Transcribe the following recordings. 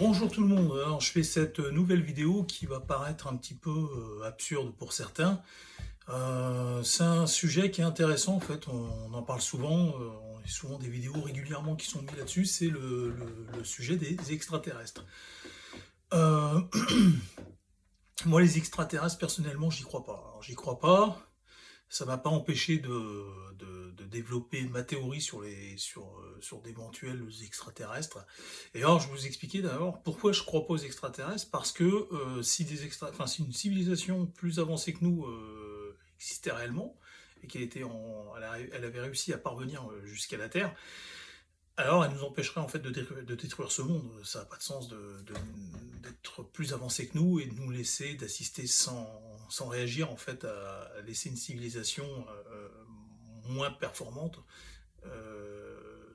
Bonjour tout le monde, alors je fais cette nouvelle vidéo qui va paraître un petit peu absurde pour certains. C'est un sujet qui est intéressant en fait, on en parle souvent, on a souvent des vidéos régulièrement qui sont mises là-dessus, c'est le sujet des extraterrestres. Euh, Moi les extraterrestres personnellement j'y crois pas. Alors, j'y crois pas, ça m'a pas empêché de développer ma théorie sur d'éventuels extraterrestres. Et alors, je vais vous expliquer d'abord pourquoi je crois pas aux extraterrestres, parce que si une civilisation plus avancée que nous existait réellement, et elle avait réussi à parvenir jusqu'à la Terre, alors elle nous empêcherait en fait de détruire ce monde. Ça n'a pas de sens d'être plus avancé que nous et de nous laisser d'assister sans réagir en fait à laisser une civilisation moins performante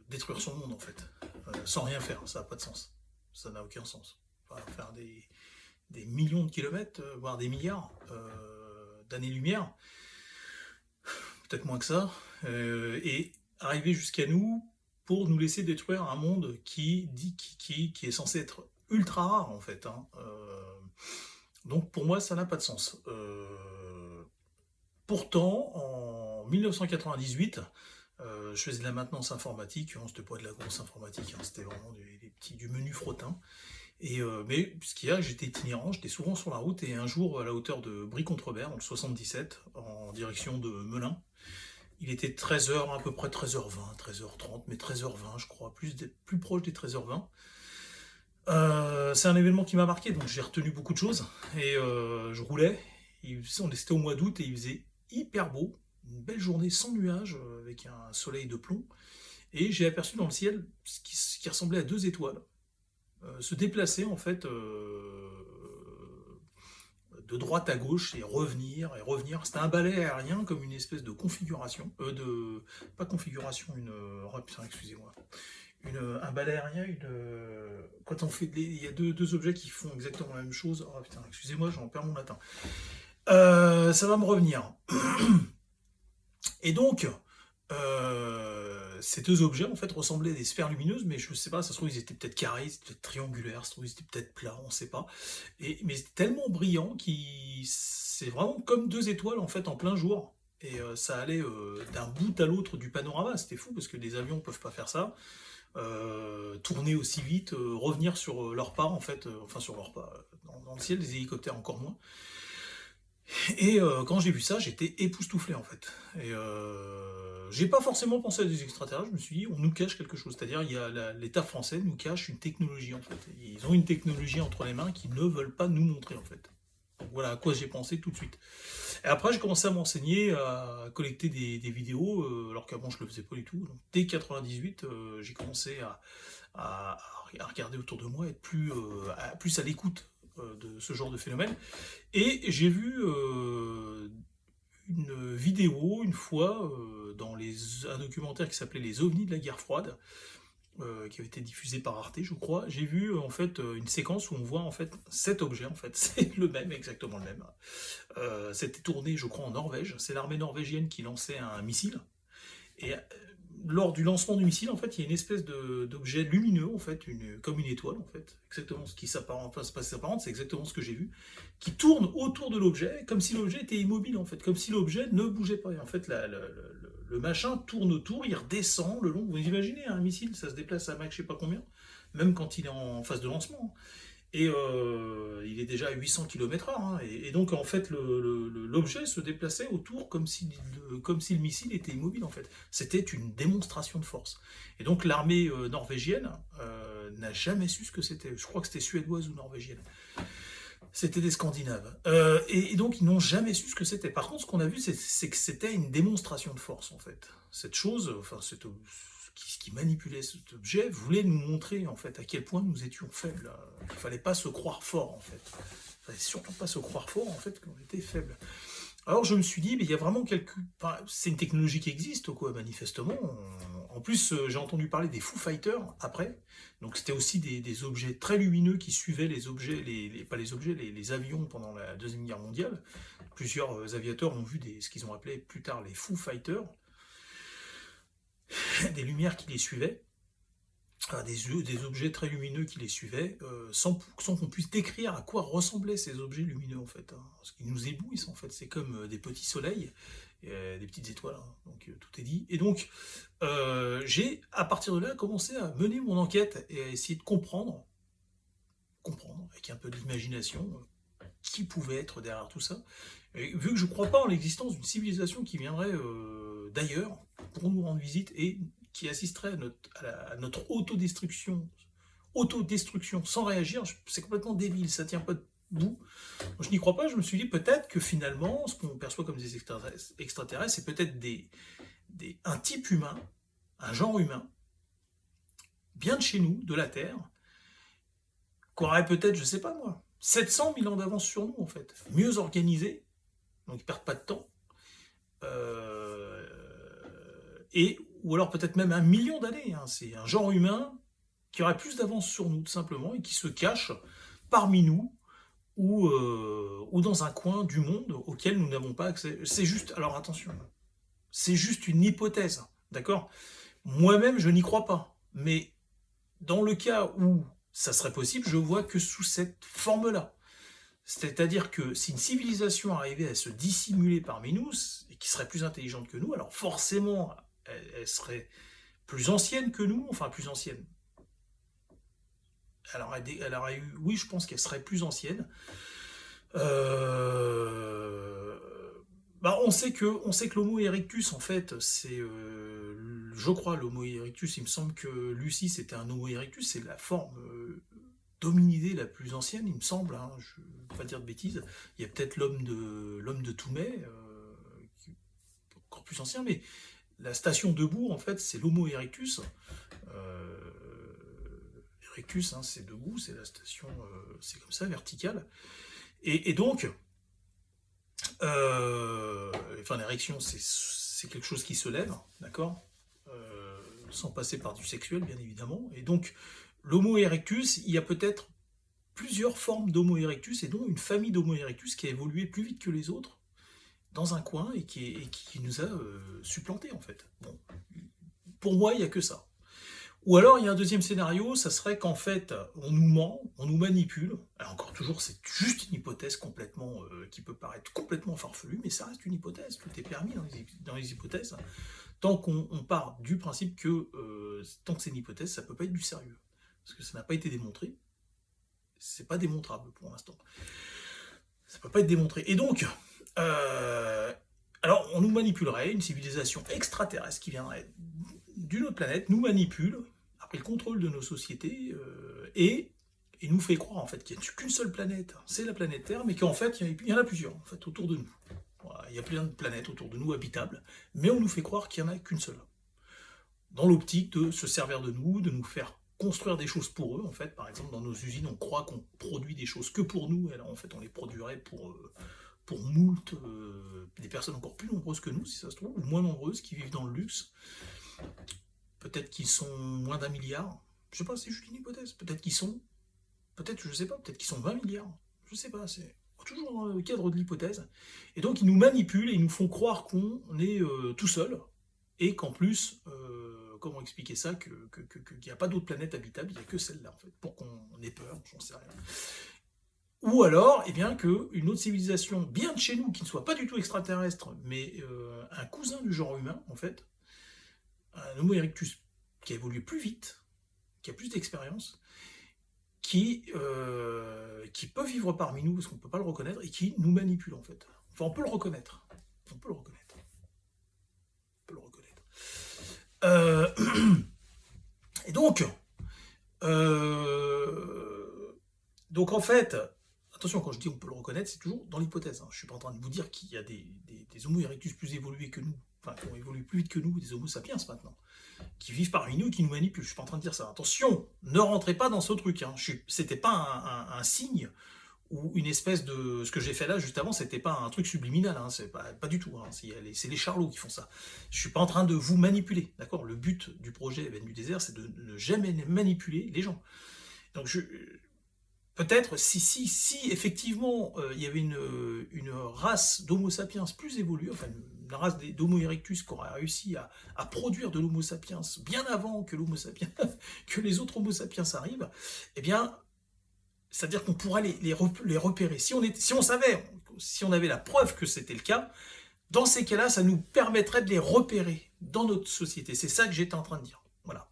détruire son monde en fait. Sans rien faire, ça n'a pas de sens. Ça n'a aucun sens. Enfin, faire des millions de kilomètres, voire des milliards d'années-lumière, peut-être moins que ça, et arriver jusqu'à nous pour nous laisser détruire un monde qui est censé être ultra rare en fait. Hein. Donc pour moi ça n'a pas de sens. Pourtant en 1998, je faisais de la maintenance informatique, hein, c'était pas de la grosse informatique, hein, c'était vraiment du menu frottin. Mais ce qu'il y a, j'étais itinérant, j'étais souvent sur la route, et un jour à la hauteur de Brie-Contrebert, dans le 77, en direction de Melun, il était 13h, à peu près 13h20, 13h30, mais 13h20 je crois, plus proche des 13h20. C'est un événement qui m'a marqué, donc j'ai retenu beaucoup de choses, et je roulais, c'était au mois d'août, et il faisait hyper beau, une belle journée sans nuages, avec un soleil de plomb, et j'ai aperçu dans le ciel ce qui ressemblait à deux étoiles, se déplacer en fait de droite à gauche et revenir et revenir. C'était un balai aérien comme une espèce de configuration, pas configuration, oh putain, excusez-moi, un balai aérien, quand on fait, il y a deux objets qui font exactement la même chose. Oh putain, excusez-moi, j'en perds mon latin. Ça va me revenir. Et donc, ces deux objets en fait ressemblaient à des sphères lumineuses, mais je sais pas, ça se trouve ils étaient peut-être carrés, ils étaient peut-être triangulaires, ça se trouve ils étaient peut-être plats, on sait pas. Mais c'était tellement brillant c'est vraiment comme deux étoiles en fait en plein jour. Et ça allait d'un bout à l'autre du panorama, c'était fou parce que des avions peuvent pas faire ça. Tourner aussi vite, revenir sur leur pas en fait, enfin sur leur pas, dans le ciel, des hélicoptères encore moins. Et quand j'ai vu ça, j'étais époustouflé en fait. Et j'ai pas forcément pensé à des extraterrestres, je me suis dit, on nous cache quelque chose. C'est-à-dire, l'État français nous cache une technologie en fait. Ils ont une technologie entre les mains qu'ils ne veulent pas nous montrer en fait. Donc voilà à quoi j'ai pensé tout de suite. Et après, j'ai commencé à m'enseigner, à collecter des vidéos, alors qu'avant je le faisais pas du tout. Donc, dès 98, j'ai commencé à, à regarder autour de moi, être plus à l'écoute de ce genre de phénomène. Et j'ai vu une vidéo une fois dans un documentaire qui s'appelait Les ovnis de la guerre froide, qui avait été diffusé par Arte, je crois. J'ai vu en fait une séquence où on voit en fait cet objet, en fait, c'est le même, exactement le même. C'était tourné, je crois, en Norvège. C'est l'armée norvégienne qui lançait un missile. Et lors du lancement du missile, en fait, il y a une espèce d'objet lumineux, en fait, comme une étoile, en fait, exactement ce qui s'apparente, enfin, c'est pas s'apparente, c'est exactement ce que j'ai vu, qui tourne autour de l'objet, comme si l'objet était immobile, en fait, comme si l'objet ne bougeait pas. Et en fait, le machin tourne autour, il redescend le long. Vous imaginez, un missile, ça se déplace à Mach, je sais pas combien, même quand il est en phase de lancement. Et il est déjà à 800 km/h. Hein, et donc, en fait, l'objet se déplaçait autour comme si le missile était immobile, en fait. C'était une démonstration de force. Et donc, l'armée norvégienne n'a jamais su ce que c'était. Je crois que c'était suédoise ou norvégienne. C'était des Scandinaves. Et donc, ils n'ont jamais su ce que c'était. Par contre, ce qu'on a vu, c'est que c'était une démonstration de force, en fait. Cette chose, enfin, qui manipulait cet objet voulait nous montrer en fait à quel point nous étions faibles. Il fallait pas se croire fort en fait. Il fallait surtout pas se croire fort en fait qu'on était faible. Alors je me suis dit, mais il y a vraiment enfin, c'est une technologie qui existe quoi, manifestement. En plus, j'ai entendu parler des Foo Fighters après. Donc c'était aussi des objets très lumineux qui suivaient les objets, pas les objets, les avions pendant la Deuxième Guerre mondiale. Plusieurs aviateurs ont vu ce qu'ils ont appelé plus tard les Foo Fighters, des lumières qui les suivaient. des objets très lumineux qui les suivaient, sans qu'on puisse décrire à quoi ressemblaient ces objets lumineux, en fait, hein. Parce qu'ils nous éblouissent, en fait. C'est comme des petits soleils, des petites étoiles, hein. Donc tout est dit. Et donc, j'ai, à partir de là, commencé à mener mon enquête et à essayer de comprendre, avec un peu d'imagination, qui pouvait être derrière tout ça. Et vu que je ne crois pas en l'existence d'une civilisation qui viendrait d'ailleurs pour nous rendre visite et qui assisterait à notre autodestruction sans réagir, c'est complètement débile, ça tient pas debout. Je n'y crois pas, je me suis dit peut-être que finalement, ce qu'on perçoit comme des extraterrestres, c'est peut-être un type humain, un genre humain, bien de chez nous, de la Terre, qu'aurait peut-être, je sais pas moi, 700 000 ans d'avance sur nous, en fait. Mieux organisé, donc ils perdent pas de temps. Ou alors peut-être même 1 million d'années. Hein. C'est un genre humain qui aurait plus d'avance sur nous, tout simplement, et qui se cache parmi nous, ou dans un coin du monde auquel nous n'avons pas accès. C'est juste, alors attention, c'est juste une hypothèse, d'accord? Moi-même, je n'y crois pas. Mais dans le cas où ça serait possible, je vois que sous cette forme-là. C'est-à-dire que si une civilisation arrivait à se dissimuler parmi nous, et qui serait plus intelligente que nous, alors forcément, elle serait plus ancienne que nous, enfin plus ancienne. Elle aurait eu, oui, je pense qu'elle serait plus ancienne. On sait que l'Homo erectus, en fait, c'est, je crois, l'Homo erectus, il me semble que Lucie, c'était un Homo erectus, c'est la forme d'hominidé la plus ancienne, il me semble, hein, je ne veux pas dire de bêtises. Il y a peut-être l'homme de Toumet, qui est encore plus ancien, mais la station debout, en fait, c'est l'Homo erectus. Erectus, hein, c'est debout, c'est la station, c'est comme ça, verticale. Et donc, l'érection, c'est quelque chose qui se lève, d'accord, sans passer par du sexuel, bien évidemment. Et donc, l'Homo erectus, il y a peut-être plusieurs formes d'Homo erectus, et dont une famille d'Homo erectus qui a évolué plus vite que les autres, dans un coin, et qui nous a supplantés, en fait. Bon, pour moi, il n'y a que ça. Ou alors, il y a un deuxième scénario, ça serait qu'en fait, on nous ment, on nous manipule. Alors encore toujours, c'est juste une hypothèse complètement, qui peut paraître complètement farfelue, mais ça reste une hypothèse, tout est permis dans les hypothèses. Tant qu'on part du principe que, tant que c'est une hypothèse, ça ne peut pas être du sérieux. Parce que ça n'a pas été démontré, c'est pas démontrable pour l'instant. Ça ne peut pas être démontré. Et donc, alors on nous manipulerait, une civilisation extraterrestre qui viendrait d'une autre planète, nous manipule, a pris le contrôle de nos sociétés, et nous fait croire en fait qu'il n'y a qu'une seule planète, c'est la planète Terre, mais qu'en fait il y en a plusieurs en fait, autour de nous. Voilà, il y a plein de planètes autour de nous habitables, mais on nous fait croire qu'il n'y en a qu'une seule. Dans l'optique de se servir de nous faire construire des choses pour eux, en fait. Par exemple, dans nos usines, on croit qu'on produit des choses que pour nous, et alors en fait on les produirait pour moult, des personnes encore plus nombreuses que nous, si ça se trouve, ou moins nombreuses, qui vivent dans le luxe. Peut-être qu'ils sont moins d'1 milliard, je sais pas, c'est juste une hypothèse. Peut-être qu'ils sont 20 milliards, je sais pas, c'est toujours dans le cadre de l'hypothèse. Et donc ils nous manipulent et ils nous font croire qu'on est tout seul, et qu'en plus, comment expliquer ça, qu'il n'y a pas d'autres planètes habitables, il n'y a que celle-là, en fait, pour qu'on ait peur, j'en sais rien. Ou alors, eh bien, qu'une autre civilisation, bien de chez nous, qui ne soit pas du tout extraterrestre, mais un cousin du genre humain, en fait, un Homo erectus qui a évolué plus vite, qui a plus d'expérience, qui peut vivre parmi nous, parce qu'on ne peut pas le reconnaître, et qui nous manipule, en fait. Enfin, on peut le reconnaître. Et donc, en fait, attention, quand je dis on peut le reconnaître, c'est toujours dans l'hypothèse. Hein. Je ne suis pas en train de vous dire qu'il y a des Homo erectus plus évolués que nous, enfin, qui ont évolué plus vite que nous, des Homo sapiens maintenant, qui vivent parmi nous, qui nous manipulent. Je ne suis pas en train de dire ça. Attention, ne rentrez pas dans ce truc. Hein. C'était pas un signe ou une espèce de... Ce que j'ai fait là, juste avant, c'était pas un truc subliminal. Hein. C'est pas du tout. Hein. C'est les charlots qui font ça. Je suis pas en train de vous manipuler. D'accord ? Le but du projet Veine du désert, c'est de ne jamais manipuler les gens. Donc peut-être si effectivement il y avait une race d'Homo sapiens plus évoluée, enfin une race d'Homo erectus qui aurait réussi à produire de l'Homo sapiens bien avant que l'Homo sapiens, que les autres Homo sapiens arrivent, eh bien, c'est-à-dire qu'on pourrait les repérer. Si on savait, si on avait la preuve que c'était le cas, dans ces cas-là, ça nous permettrait de les repérer dans notre société. C'est ça que j'étais en train de dire. Voilà.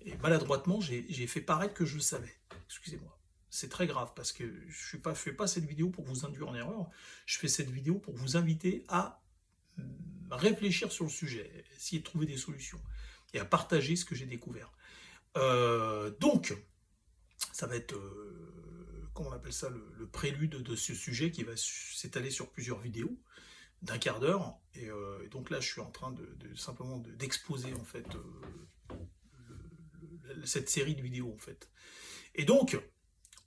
Et maladroitement, j'ai fait paraître que je le savais. Excusez-moi. C'est très grave parce que je ne fais pas cette vidéo pour vous induire en erreur. Je fais cette vidéo pour vous inviter à réfléchir sur le sujet, essayer de trouver des solutions et à partager ce que j'ai découvert. Donc, ça va être, comment on appelle ça, le prélude de ce sujet qui va s'étaler sur plusieurs vidéos d'un quart d'heure. Et donc là, je suis en train simplement d'exposer en fait cette série de vidéos en fait. Et donc,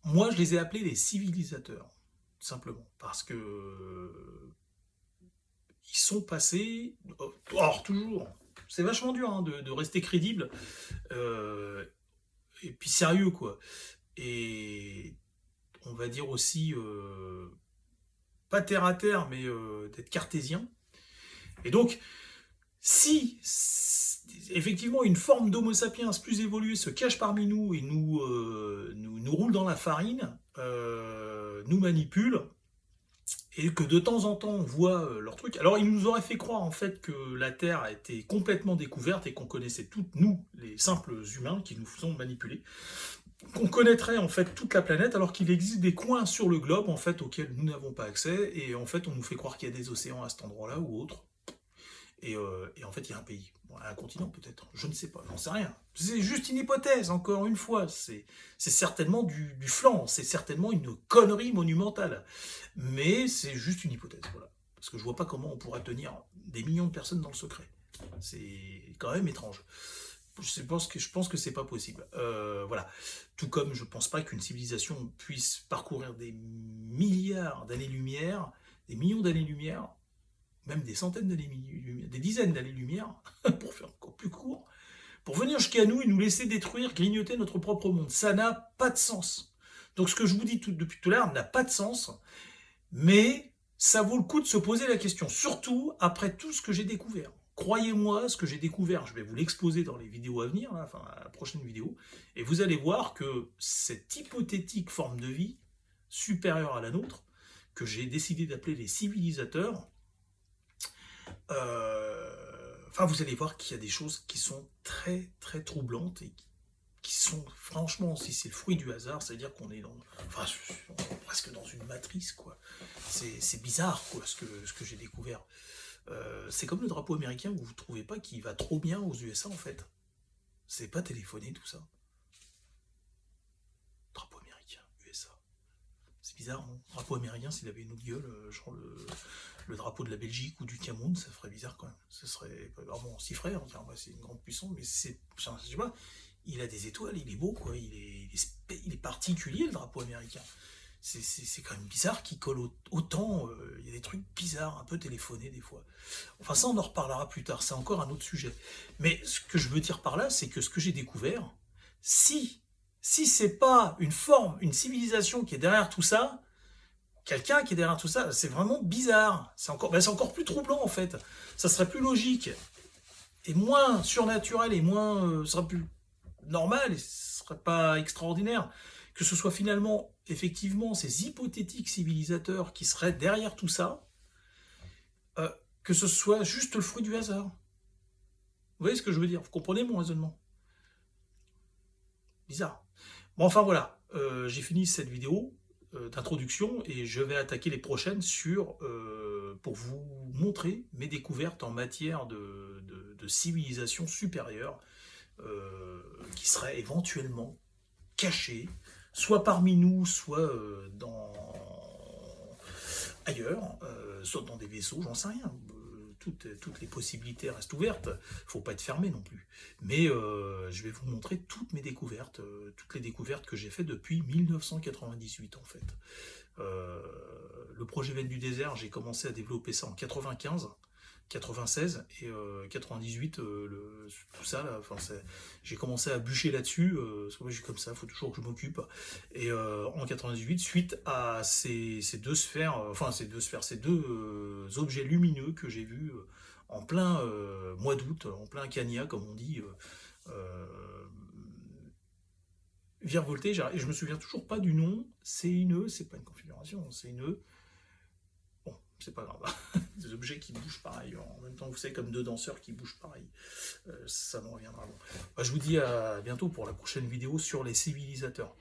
moi, je les ai appelés les civilisateurs, simplement, parce que ils sont passés. Or, toujours, c'est vachement dur hein, de rester crédible et puis sérieux quoi. Et on va dire aussi pas terre à terre, mais d'être cartésien. Et donc, si effectivement une forme d'Homo sapiens plus évoluée se cache parmi nous et nous roule dans la farine, nous manipule, et que de temps en temps on voit leur truc. Alors ils nous auraient fait croire en fait que la Terre a été complètement découverte et qu'on connaissait toutes, nous, les simples humains qui nous faisons manipuler, qu'on connaîtrait en fait toute la planète, alors qu'il existe des coins sur le globe en fait auxquels nous n'avons pas accès, et en fait on nous fait croire qu'il y a des océans à cet endroit-là ou autre. Et en fait, il y a un pays, un continent peut-être, je ne sais pas, j'en sais rien. C'est juste une hypothèse, encore une fois. C'est certainement du flan, c'est certainement une connerie monumentale. Mais c'est juste une hypothèse, voilà. Parce que je vois pas comment on pourrait tenir des millions de personnes dans le secret. C'est quand même étrange. Je pense que c'est pas possible. Voilà. Tout comme je pense pas qu'une civilisation puisse parcourir des milliards d'années-lumière, des millions d'années-lumière, même des centaines d'années-lumière, des dizaines d'années-lumière, pour faire encore plus court, pour venir jusqu'à nous et nous laisser détruire, grignoter notre propre monde. Ça n'a pas de sens. Donc ce que je vous dis depuis tout à l'heure n'a pas de sens, mais ça vaut le coup de se poser la question, surtout après tout ce que j'ai découvert. Croyez-moi, ce que j'ai découvert, je vais vous l'exposer dans les vidéos à venir, là, enfin la prochaine vidéo, et vous allez voir que cette hypothétique forme de vie, supérieure à la nôtre, que j'ai décidé d'appeler les civilisateurs, enfin, vous allez voir qu'il y a des choses qui sont très très troublantes et qui sont franchement, si c'est le fruit du hasard, c'est-à-dire qu'on est presque dans une matrice, quoi. C'est bizarre, quoi, ce que j'ai découvert. C'est comme le drapeau américain, vous ne trouvez pas qu'il va trop bien aux USA, en fait. C'est pas téléphoné, tout ça. Drapeau américain, USA. C'est bizarre, non? Drapeau américain, s'il avait une autre gueule, genre le drapeau de la Belgique ou du Cameroun, ça ferait bizarre quand même. Ce serait. Alors bon, on s'y ferait, on dirait, c'est une grande puissance, mais c'est. Je sais pas, il a des étoiles, il est beau, quoi. Il est particulier, le drapeau américain. C'est quand même bizarre qu'il colle autant. Il y a des trucs bizarres, un peu téléphonés des fois. Enfin, ça, on en reparlera plus tard, c'est encore un autre sujet. Mais ce que je veux dire par là, c'est que ce que j'ai découvert, si c'est pas une forme, une civilisation qui est derrière tout ça, quelqu'un qui est derrière tout ça, c'est vraiment bizarre. C'est encore plus troublant en fait. Ça serait plus logique et moins surnaturel et moins, serait plus normal et ce serait pas extraordinaire que ce soit finalement effectivement ces hypothétiques civilisateurs qui seraient derrière tout ça, que ce soit juste le fruit du hasard. Vous voyez ce que je veux dire? Vous comprenez mon raisonnement? Bizarre. Bon, enfin voilà, j'ai fini cette vidéo d'introduction et je vais attaquer les prochaines pour vous montrer mes découvertes en matière de civilisation supérieure qui seraient éventuellement cachées, soit parmi nous, soit ailleurs, soit dans des vaisseaux, j'en sais rien. Toutes les possibilités restent ouvertes, il ne faut pas être fermé non plus. Mais je vais vous montrer toutes mes découvertes, toutes les découvertes que j'ai faites depuis 1998 en fait. Le projet Veine du désert, j'ai commencé à développer ça en 95, 96 et 98, tout ça là, enfin, j'ai commencé à bûcher là-dessus, parce que moi je suis comme ça, il faut toujours que je m'occupe. Et en 98, suite à ces deux sphères, ces deux objets lumineux que j'ai vus en plein mois d'août, en plein Cagna, comme on dit, virevolter, et je me souviens toujours pas du nom, c'est une c'est pas une configuration, c'est une bon, c'est pas grave. Des objets qui bougent pareil. En même temps, vous savez, comme deux danseurs qui bougent pareil. Ça me reviendra. Bon. Bah, je vous dis à bientôt pour la prochaine vidéo sur les civilisateurs.